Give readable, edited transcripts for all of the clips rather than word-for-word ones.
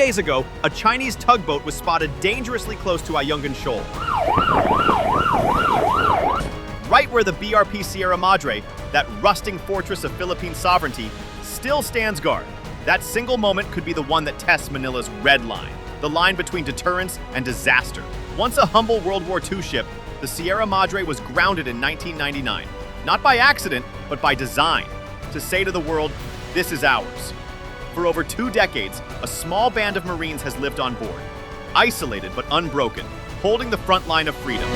days ago, a Chinese tugboat was spotted dangerously close to Ayungin Shoal. Right where the BRP Sierra Madre, that rusting fortress of Philippine sovereignty, still stands guard. That single moment could be the one that tests Manila's red line, the line between deterrence and disaster. Once a humble World War II ship, the Sierra Madre was grounded in 1999, not by accident, but by design, to say to the world, this is ours. For over 2 decades, a small band of Marines has lived on board, isolated but unbroken, holding the front line of freedom.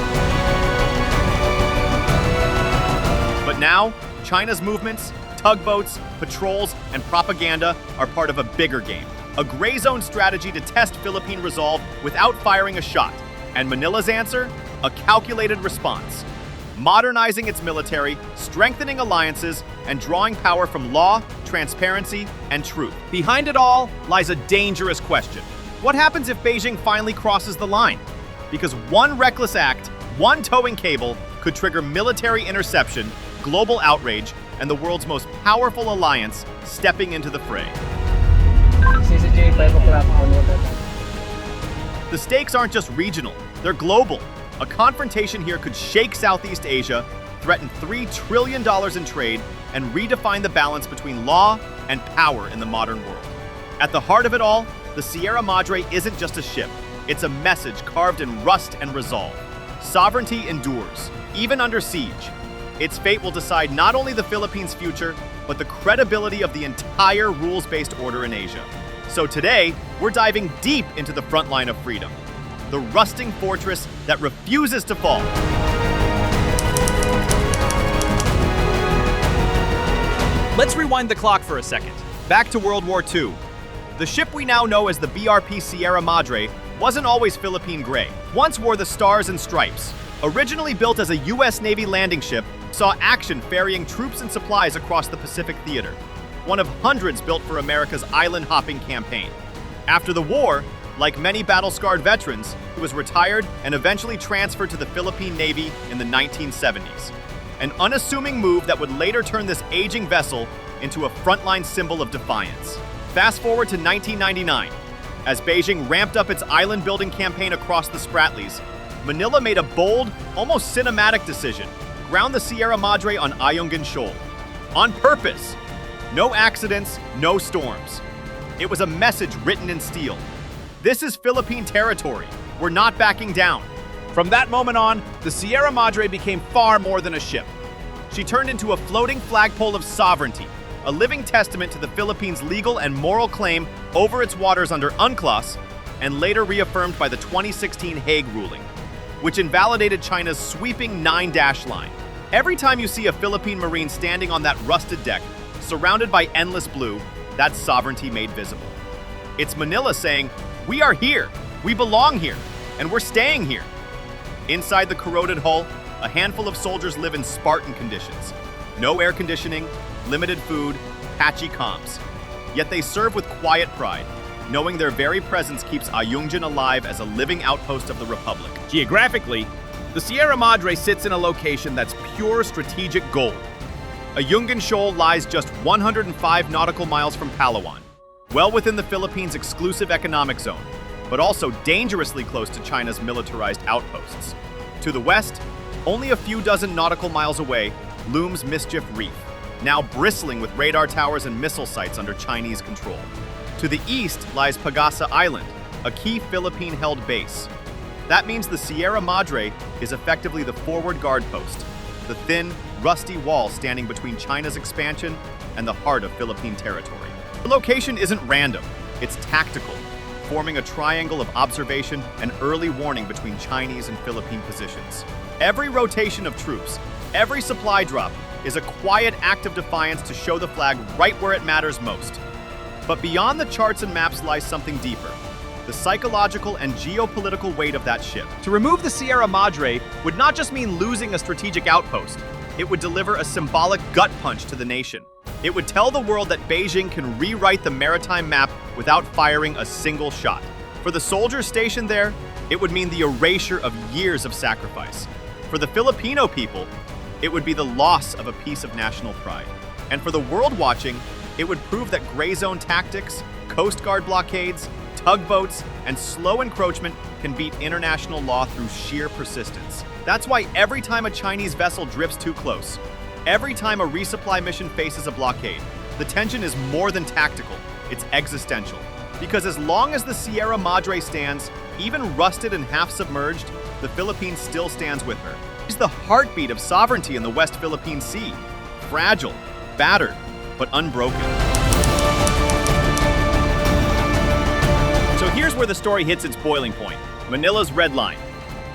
But now, China's movements, tugboats, patrols, and propaganda are part of a bigger game. A gray zone strategy to test Philippine resolve without firing a shot. And Manila's answer? A calculated response. Modernizing its military, strengthening alliances, and drawing power from law, transparency, and truth. Behind it all lies a dangerous question. What happens if Beijing finally crosses the line? Because one reckless act, one towing cable, could trigger military interception, global outrage, and the world's most powerful alliance stepping into the fray. CCJ, 5 o'clock. The stakes aren't just regional, they're global. A confrontation here could shake Southeast Asia, threaten $3 trillion in trade, and redefine the balance between law and power in the modern world. At the heart of it all, the Sierra Madre isn't just a ship. It's a message carved in rust and resolve. Sovereignty endures, even under siege. Its fate will decide not only the Philippines' future, but the credibility of the entire rules-based order in Asia. So today, we're diving deep into the front line of freedom, the rusting fortress that refuses to fall. Let's rewind the clock for a second. Back to World War II. The ship we now know as the BRP Sierra Madre wasn't always Philippine gray. Once wore the stars and stripes. Originally built as a U.S. Navy landing ship, saw action ferrying troops and supplies across the Pacific theater. One of hundreds built for America's island-hopping campaign. After the war, like many battle-scarred veterans, he was retired and eventually transferred to the Philippine Navy in the 1970s. An unassuming move that would later turn this aging vessel into a frontline symbol of defiance. Fast forward to 1999. As Beijing ramped up its island-building campaign across the Spratlys, Manila made a bold, almost cinematic decision: ground the Sierra Madre on Ayungin Shoal. On purpose. No accidents, no storms. It was a message written in steel. This is Philippine territory. We're not backing down. From that moment on, the Sierra Madre became far more than a ship. She turned into a floating flagpole of sovereignty, a living testament to the Philippines' legal and moral claim over its waters under UNCLOS, and later reaffirmed by the 2016 Hague ruling, which invalidated China's sweeping 9-dash line. Every time you see a Philippine Marine standing on that rusted deck, surrounded by endless blue, that's sovereignty made visible. It's Manila saying, we are here, we belong here, and we're staying here. Inside the corroded hull, a handful of soldiers live in Spartan conditions. No air conditioning, limited food, patchy comms. Yet they serve with quiet pride, knowing their very presence keeps Ayungin alive as a living outpost of the Republic. Geographically, the Sierra Madre sits in a location that's pure strategic gold. Ayungin Shoal lies just 105 nautical miles from Palawan, well within the Philippines' exclusive economic zone, but also dangerously close to China's militarized outposts. To the west, only a few dozen nautical miles away, looms Mischief Reef, now bristling with radar towers and missile sites under Chinese control. To the east lies Pagasa Island, a key Philippine-held base. That means the Sierra Madre is effectively the forward guard post, the thin, rusty wall standing between China's expansion and the heart of Philippine territory. The location isn't random, it's tactical, forming a triangle of observation and early warning between Chinese and Philippine positions. Every rotation of troops, every supply drop, is a quiet act of defiance to show the flag right where it matters most. But beyond the charts and maps lies something deeper: the psychological and geopolitical weight of that ship. To remove the Sierra Madre would not just mean losing a strategic outpost, it would deliver a symbolic gut punch to the nation. It would tell the world that Beijing can rewrite the maritime map without firing a single shot. For the soldiers stationed there, it would mean the erasure of years of sacrifice. For the Filipino people, it would be the loss of a piece of national pride. And for the world watching, it would prove that gray zone tactics, Coast Guard blockades, tugboats, and slow encroachment can beat international law through sheer persistence. That's why every time a Chinese vessel drifts too close, every time a resupply mission faces a blockade, the tension is more than tactical, it's existential. Because as long as the Sierra Madre stands, even rusted and half-submerged, the Philippines still stands with her. She's the heartbeat of sovereignty in the West Philippine Sea. Fragile, battered, but unbroken. So here's where the story hits its boiling point, Manila's red line.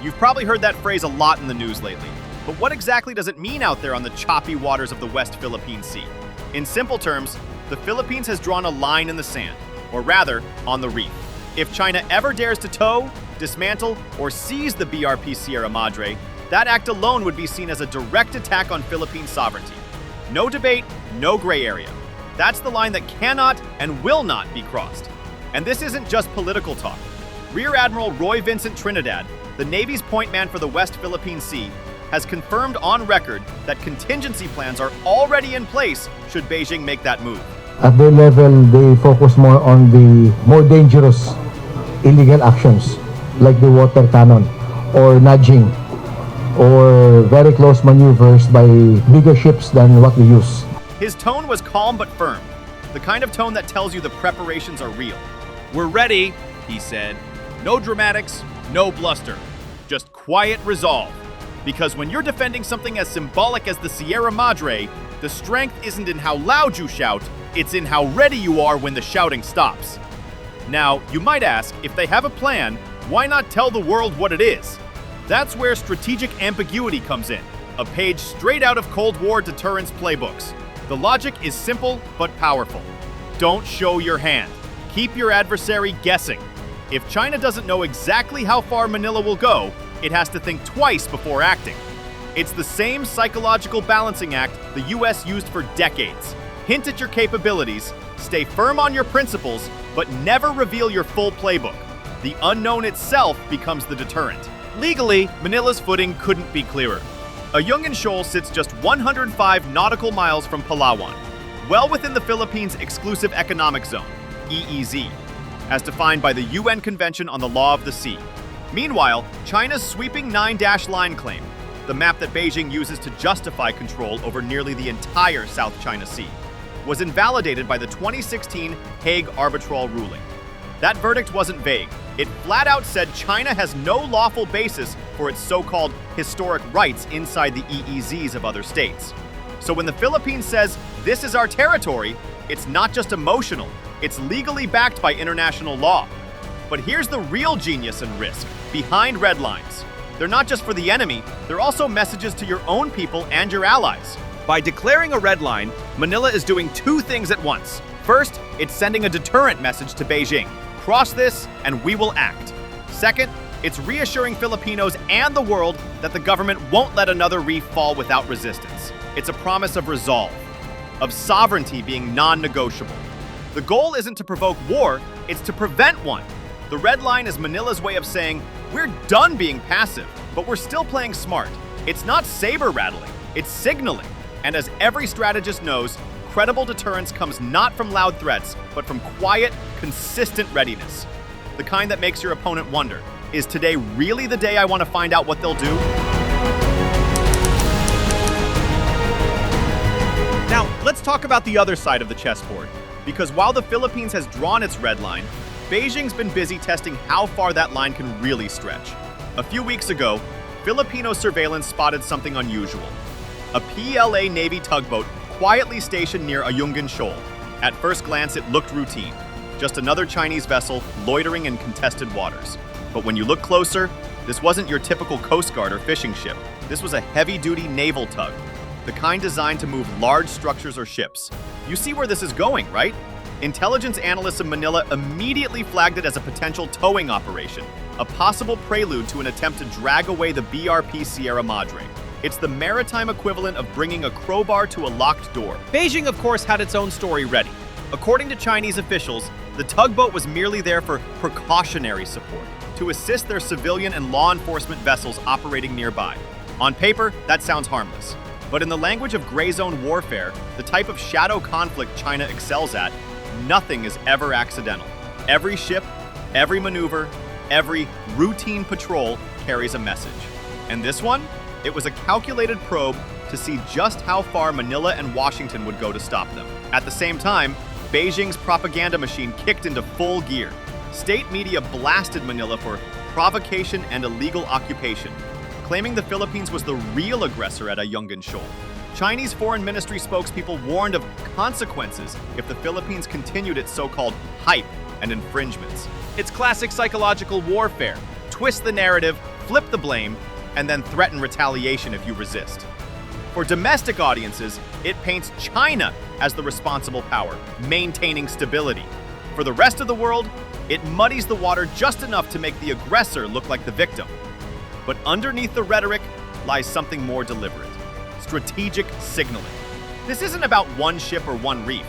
You've probably heard that phrase a lot in the news lately, but what exactly does it mean out there on the choppy waters of the West Philippine Sea? In simple terms, the Philippines has drawn a line in the sand, or rather, on the reef. If China ever dares to tow, dismantle, or seize the BRP Sierra Madre, that act alone would be seen as a direct attack on Philippine sovereignty. No debate, no gray area. That's the line that cannot and will not be crossed. And this isn't just political talk. Rear Admiral Roy Vincent Trinidad, the Navy's point man for the West Philippine Sea, has confirmed on record that contingency plans are already in place should Beijing make that move. At their level, they focus more on the more dangerous illegal actions like the water cannon or nudging or very close maneuvers by bigger ships than what we use. His tone was calm but firm, the kind of tone that tells you the preparations are real. "We're ready," he said. "No dramatics, no bluster, just quiet resolve. Because when you're defending something as symbolic as the Sierra Madre, the strength isn't in how loud you shout, it's in how ready you are when the shouting stops." Now, you might ask, if they have a plan, why not tell the world what it is? That's where strategic ambiguity comes in, a page straight out of Cold War deterrence playbooks. The logic is simple but powerful. Don't show your hand. Keep your adversary guessing. If China doesn't know exactly how far Manila will go, it has to think twice before acting. It's the same psychological balancing act the US used for decades. Hint at your capabilities, stay firm on your principles, but never reveal your full playbook. The unknown itself becomes the deterrent. Legally, Manila's footing couldn't be clearer. Ayungin Shoal sits just 105 nautical miles from Palawan, well within the Philippines' exclusive economic zone, EEZ, as defined by the UN Convention on the Law of the Sea. Meanwhile, China's sweeping 9-dash line claim, the map that Beijing uses to justify control over nearly the entire South China Sea, was invalidated by the 2016 Hague Arbitral ruling. That verdict wasn't vague. It flat out said China has no lawful basis for its so-called historic rights inside the EEZs of other states. So when the Philippines says, "This is our territory," it's not just emotional, it's legally backed by international law. But here's the real genius and risk behind red lines. They're not just for the enemy, they're also messages to your own people and your allies. By declaring a red line, Manila is doing two things at once. First, it's sending a deterrent message to Beijing. Cross this, and we will act. Second, it's reassuring Filipinos and the world that the government won't let another reef fall without resistance. It's a promise of resolve, of sovereignty being non-negotiable. The goal isn't to provoke war, it's to prevent one. The red line is Manila's way of saying, we're done being passive, but we're still playing smart. It's not saber rattling, it's signaling. And as every strategist knows, credible deterrence comes not from loud threats, but from quiet, consistent readiness. The kind that makes your opponent wonder, is today really the day I want to find out what they'll do? Now, let's talk about the other side of the chessboard. Because while the Philippines has drawn its red line, Beijing's been busy testing how far that line can really stretch. A few weeks ago, Filipino surveillance spotted something unusual. A PLA Navy tugboat quietly stationed near Ayungin Shoal. At first glance, it looked routine. Just another Chinese vessel loitering in contested waters. But when you look closer, this wasn't your typical Coast Guard or fishing ship. This was a heavy-duty naval tug, the kind designed to move large structures or ships. You see where this is going, right? Intelligence analysts in Manila immediately flagged it as a potential towing operation, a possible prelude to an attempt to drag away the BRP Sierra Madre. It's the maritime equivalent of bringing a crowbar to a locked door. Beijing, of course, had its own story ready. According to Chinese officials, the tugboat was merely there for precautionary support, to assist their civilian and law enforcement vessels operating nearby. On paper, that sounds harmless. But in the language of gray zone warfare, the type of shadow conflict China excels at, nothing is ever accidental. Every ship, Every maneuver, every routine patrol carries a message. And this one? It was a calculated probe to see just how far Manila and Washington would go to stop them. At the same time, Beijing's propaganda machine kicked into full gear. State media blasted Manila for provocation and illegal occupation, claiming the Philippines was the real aggressor at Ayungin Shoal. Chinese Foreign Ministry spokespeople warned of consequences if the Philippines continued its so-called hype and infringements. It's classic psychological warfare. Twist the narrative, flip the blame, and then threaten retaliation if you resist. For domestic audiences, it paints China as the responsible power, maintaining stability. For the rest of the world, it muddies the water just enough to make the aggressor look like the victim. But underneath the rhetoric lies something more deliberate: strategic signaling. This isn't about one ship or one reef.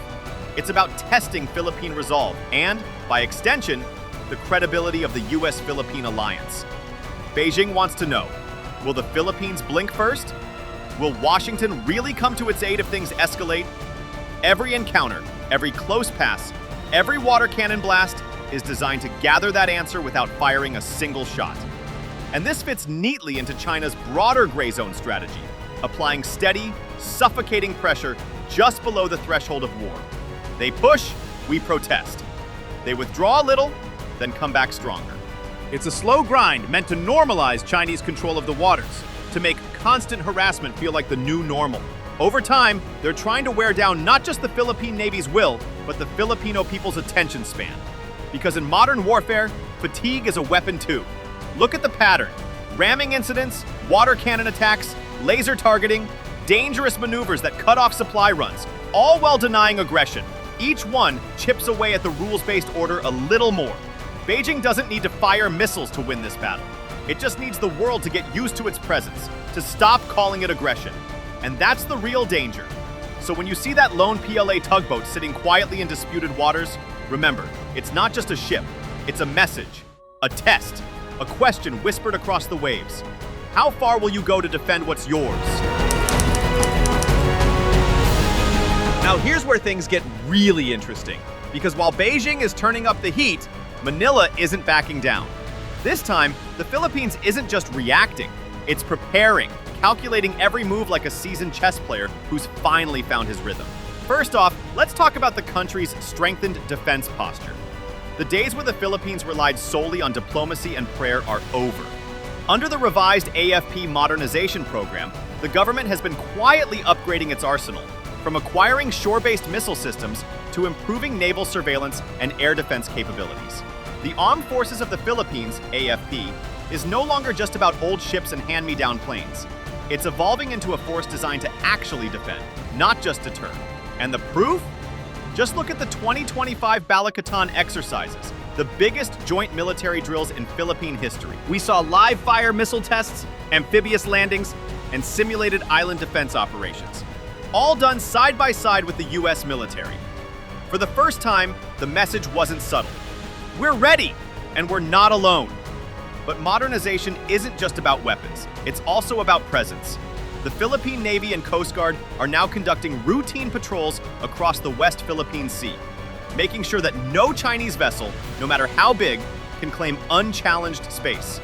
It's about testing Philippine resolve and, by extension, the credibility of the US-Philippine alliance. Beijing wants to know, will the Philippines blink first? Will Washington really come to its aid if things escalate? Every encounter, every close pass, every water cannon blast is designed to gather that answer without firing a single shot. And this fits neatly into China's broader gray zone strategy, applying steady, suffocating pressure just below the threshold of war. They push, we protest. They withdraw a little, then come back stronger. It's a slow grind meant to normalize Chinese control of the waters, to make constant harassment feel like the new normal. Over time, they're trying to wear down not just the Philippine Navy's will, but the Filipino people's attention span. Because in modern warfare, fatigue is a weapon too. Look at the pattern: ramming incidents, water cannon attacks, laser targeting, dangerous maneuvers that cut off supply runs, all while denying aggression. Each one chips away at the rules-based order a little more. Beijing doesn't need to fire missiles to win this battle. It just needs the world to get used to its presence, to stop calling it aggression. And that's the real danger. So when you see that lone PLA tugboat sitting quietly in disputed waters, remember, it's not just a ship, it's a message, a test, a question whispered across the waves. How far will you go to defend what's yours? Now here's where things get really interesting, because while Beijing is turning up the heat, Manila isn't backing down. This time, the Philippines isn't just reacting, it's preparing, calculating every move like a seasoned chess player who's finally found his rhythm. First off, let's talk about the country's strengthened defense posture. The days where the Philippines relied solely on diplomacy and prayer are over. Under the revised AFP modernization program, the government has been quietly upgrading its arsenal, from acquiring shore-based missile systems to improving naval surveillance and air defense capabilities. The Armed Forces of the Philippines, AFP, is no longer just about old ships and hand-me-down planes. It's evolving into a force designed to actually defend, not just deter. And the proof? Just look at the 2025 Balakatan exercises, the biggest joint military drills in Philippine history. We saw live-fire missile tests, amphibious landings, and simulated island defense operations, all done side by side with the US military. For the first time, the message wasn't subtle. We're ready, and we're not alone. But modernization isn't just about weapons, it's also about presence. The Philippine Navy and Coast Guard are now conducting routine patrols across the West Philippine Sea, making sure that no Chinese vessel, no matter how big, can claim unchallenged space.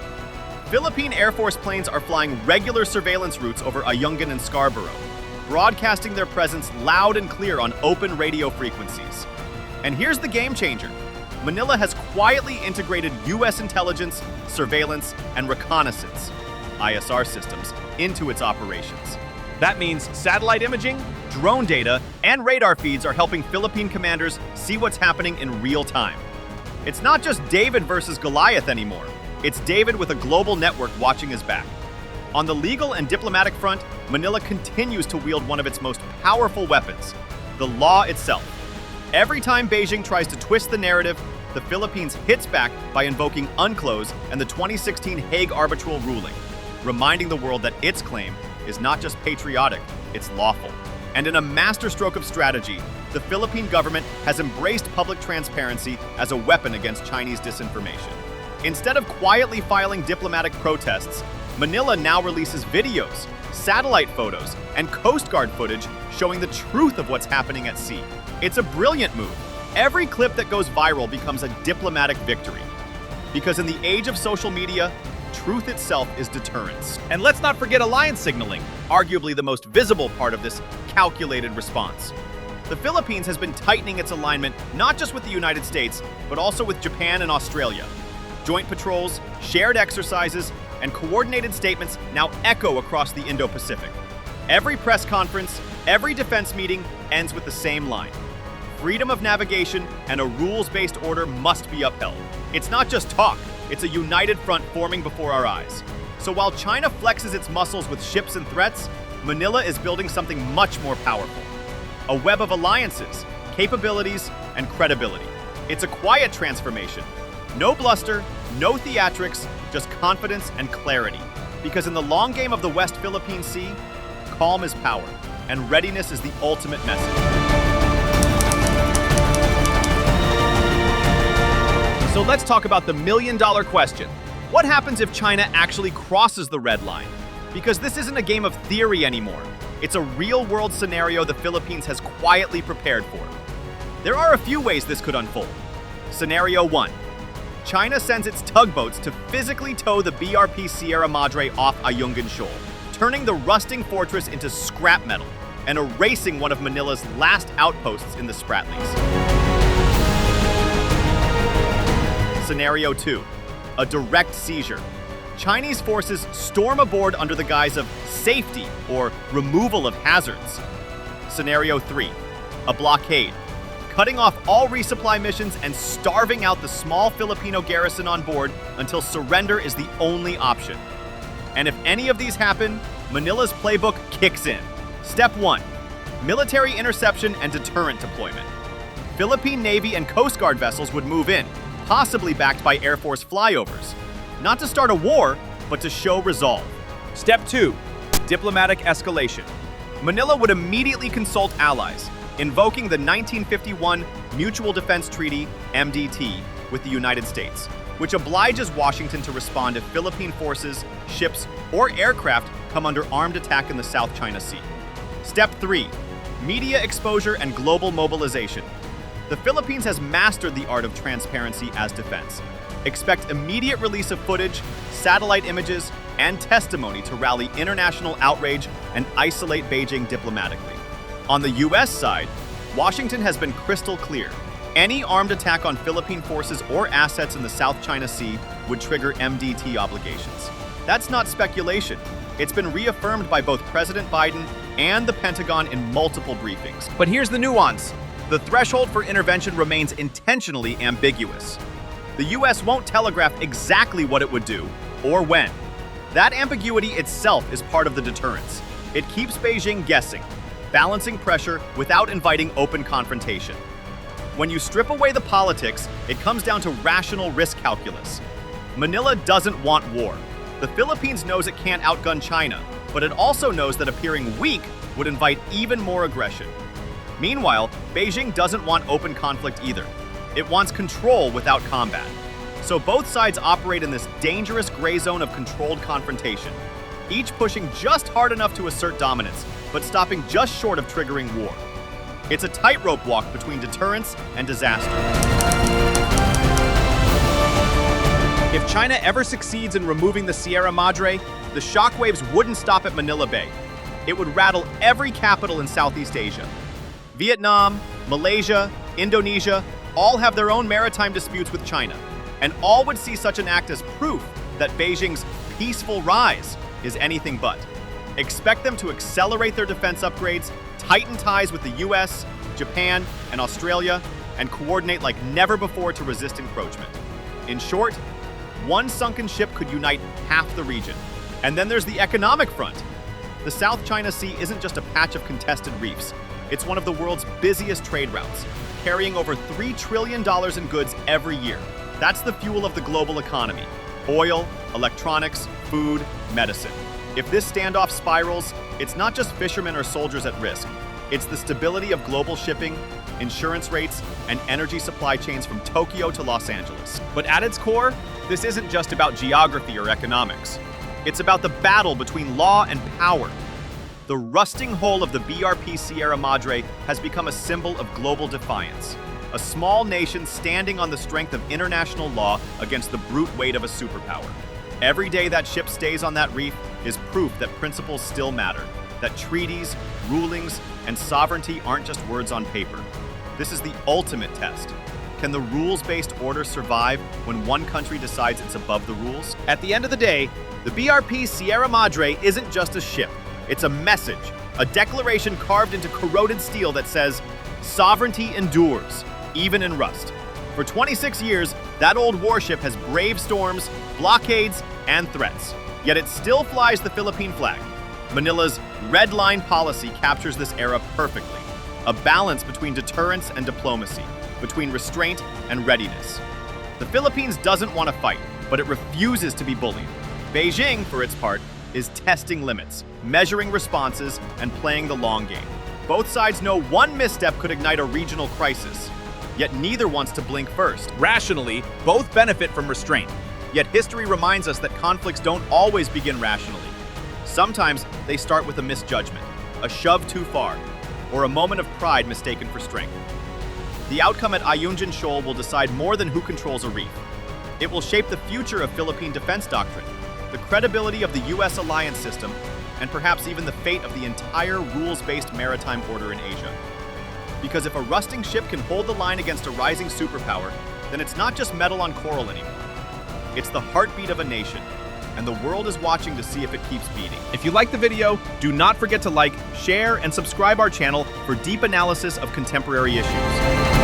Philippine Air Force planes are flying regular surveillance routes over Ayungin and Scarborough, broadcasting their presence loud and clear on open radio frequencies. And here's the game changer. Manila has quietly integrated US intelligence, surveillance, and reconnaissance, ISR systems, into its operations. That means satellite imaging, drone data, and radar feeds are helping Philippine commanders see what's happening in real time. It's not just David versus Goliath anymore. It's David with a global network watching his back. On the legal and diplomatic front, Manila continues to wield one of its most powerful weapons, the law itself. Every time Beijing tries to twist the narrative, the Philippines hits back by invoking UNCLOS and the 2016 Hague Arbitral ruling, reminding the world that its claim is not just patriotic, it's lawful. And in a masterstroke of strategy, the Philippine government has embraced public transparency as a weapon against Chinese disinformation. Instead of quietly filing diplomatic protests, Manila now releases videos, satellite photos, and Coast Guard footage showing the truth of what's happening at sea. It's a brilliant move. Every clip that goes viral becomes a diplomatic victory. Because in the age of social media, truth itself is deterrence. And let's not forget alliance signaling, arguably the most visible part of this calculated response. The Philippines has been tightening its alignment not just with the United States, but also with Japan and Australia. Joint patrols, shared exercises, and coordinated statements now echo across the Indo-Pacific. Every press conference, every defense meeting ends with the same line. Freedom of navigation and a rules-based order must be upheld. It's not just talk, it's a united front forming before our eyes. So while China flexes its muscles with ships and threats, Manila is building something much more powerful. A web of alliances, capabilities, and credibility. It's a quiet transformation. No bluster, no theatrics, just confidence and clarity. Because in the long game of the West Philippine Sea, calm is power, and readiness is the ultimate message. So let's talk about the million-dollar question. What happens if China actually crosses the red line? Because this isn't a game of theory anymore. It's a real-world scenario the Philippines has quietly prepared for. There are a few ways this could unfold. Scenario 1. China sends its tugboats to physically tow the BRP Sierra Madre off Ayungin Shoal, turning the rusting fortress into scrap metal and erasing one of Manila's last outposts in the Spratlys. Scenario 2. A direct seizure. Chinese forces storm aboard under the guise of safety or removal of hazards. Scenario 3. A blockade. Cutting off all resupply missions and starving out the small Filipino garrison on board until surrender is the only option. And if any of these happen, Manila's playbook kicks in. Step 1. Military interception and deterrent deployment. Philippine Navy and Coast Guard vessels would move in, possibly backed by Air Force flyovers. Not to start a war, but to show resolve. Step 2. Diplomatic escalation. Manila would immediately consult allies, invoking the 1951 Mutual Defense Treaty, MDT, with the United States, which obliges Washington to respond if Philippine forces, ships, or aircraft come under armed attack in the South China Sea. Step 3. Media exposure and global mobilization. The Philippines has mastered the art of transparency as defense. Expect immediate release of footage, satellite images, and testimony to rally international outrage and isolate Beijing diplomatically. On the US side, Washington has been crystal clear. Any armed attack on Philippine forces or assets in the South China Sea would trigger MDT obligations. That's not speculation. It's been reaffirmed by both President Biden and the Pentagon in multiple briefings. But here's the nuance. The threshold for intervention remains intentionally ambiguous. The US won't telegraph exactly what it would do, or when. That ambiguity itself is part of the deterrence. It keeps Beijing guessing, balancing pressure without inviting open confrontation. When you strip away the politics, it comes down to rational risk calculus. Manila doesn't want war. The Philippines knows it can't outgun China, but it also knows that appearing weak would invite even more aggression. Meanwhile, Beijing doesn't want open conflict either. It wants control without combat. So both sides operate in this dangerous gray zone of controlled confrontation, each pushing just hard enough to assert dominance, but stopping just short of triggering war. It's a tightrope walk between deterrence and disaster. If China ever succeeds in removing the Sierra Madre, the shockwaves wouldn't stop at Manila Bay. It would rattle every capital in Southeast Asia. Vietnam, Malaysia, Indonesia all have their own maritime disputes with China, and all would see such an act as proof that Beijing's peaceful rise is anything but. Expect them to accelerate their defense upgrades, tighten ties with the US, Japan, and Australia, and coordinate like never before to resist encroachment. In short, one sunken ship could unite half the region. And then there's the economic front. The South China Sea isn't just a patch of contested reefs. It's one of the world's busiest trade routes, carrying over $3 trillion in goods every year. That's the fuel of the global economy: oil, electronics, food, medicine. If this standoff spirals, it's not just fishermen or soldiers at risk. It's the stability of global shipping, insurance rates, and energy supply chains from Tokyo to Los Angeles. But at its core, this isn't just about geography or economics. It's about the battle between law and power. The rusting hull of the BRP Sierra Madre has become a symbol of global defiance, a small nation standing on the strength of international law against the brute weight of a superpower. Every day that ship stays on that reef is proof that principles still matter, that treaties, rulings, and sovereignty aren't just words on paper. This is the ultimate test. Can the rules-based order survive when one country decides it's above the rules? At the end of the day, the BRP Sierra Madre isn't just a ship. It's a message, a declaration carved into corroded steel that says, sovereignty endures, even in rust. For 26 years, that old warship has braved storms, blockades, and threats. Yet it still flies the Philippine flag. Manila's red line policy captures this era perfectly. A balance between deterrence and diplomacy, between restraint and readiness. The Philippines doesn't want to fight, but it refuses to be bullied. Beijing, for its part, is testing limits, measuring responses, and playing the long game. Both sides know one misstep could ignite a regional crisis, yet neither wants to blink first. Rationally, both benefit from restraint. Yet history reminds us that conflicts don't always begin rationally. Sometimes they start with a misjudgment, a shove too far, or a moment of pride mistaken for strength. The outcome at Ayungin Shoal will decide more than who controls a reef. It will shape the future of Philippine defense doctrine, the credibility of the U.S. alliance system, and perhaps even the fate of the entire rules-based maritime order in Asia. Because if a rusting ship can hold the line against a rising superpower, then it's not just metal on coral anymore. It's the heartbeat of a nation, and the world is watching to see if it keeps beating. If you liked the video, do not forget to like, share, and subscribe our channel for deep analysis of contemporary issues.